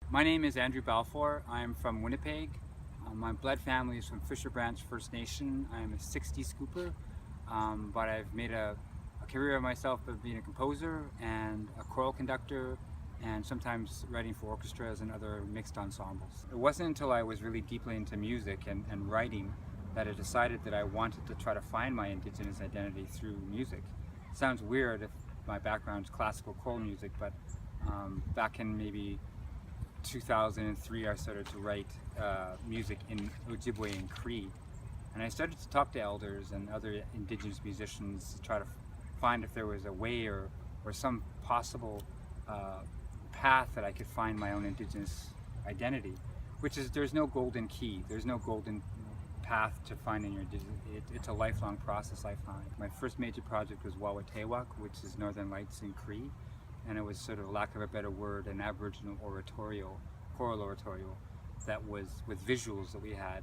My name is Andrew Balfour. I'm from Winnipeg. My blood family is from Fisher Branch First Nation. I'm a 60 scooper, but I've made a career of myself of being a composer and a choral conductor, and sometimes writing for orchestras and other mixed ensembles. It wasn't until I was really deeply into music and writing that I decided that I wanted to try to find my Indigenous identity through music. It sounds weird if my background is classical choral music, but back in maybe 2003 I started to write music in Ojibwe and Cree, and I started to talk to elders and other Indigenous musicians to try to find if there was a way or some possible path that I could find my own Indigenous identity, which is there's no golden key, there's no golden path to finding your Indigenous. It's a lifelong process, I find. My first major project was Wawatewak, which is Northern Lights in Cree, and it was sort of, lack of a better word, an Aboriginal choral oratorio that was with visuals that we had,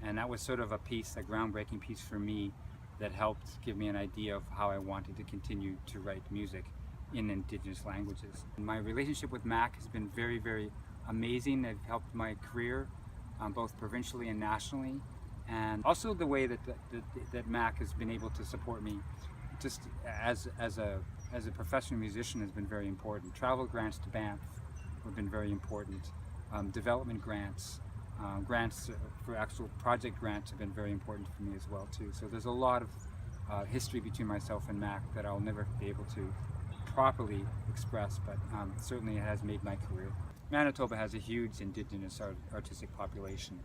and that was sort of a groundbreaking piece for me that helped give me an idea of how I wanted to continue to write music in Indigenous languages. And my relationship with MAC has been very, very amazing. They've helped my career both provincially and nationally, and also the way that MAC has been able to support me just as a professional musician has been very important. Travel grants to Banff have been very important. Development grants, grants for actual project grants have been very important for me as well too. So there's a lot of history between myself and MAC that I'll never be able to properly express, but certainly it has made my career. Manitoba has a huge Indigenous artistic population,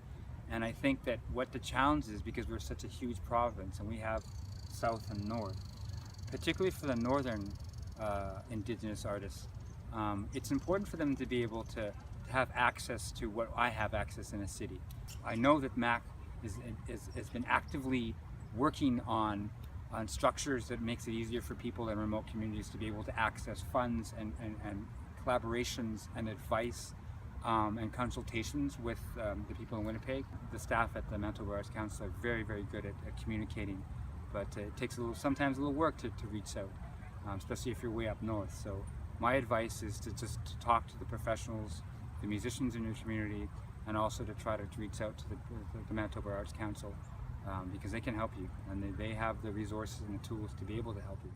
and I think that what the challenge is, because we're such a huge province and we have south and north, particularly for the northern Indigenous artists, it's important for them to be able to have access to what I have access in a city. I know that MAC has been actively working on structures that makes it easier for people in remote communities to be able to access funds and collaborations and advice and consultations with the people in Winnipeg. The staff at the Manitoba Arts Council are very, very good at communicating, but it takes sometimes a little work to reach out, especially if you're way up north. So my advice is to just talk to the professionals, the musicians in your community, and also to try to reach out to the Manitoba Arts Council, because they can help you, and they have the resources and the tools to be able to help you.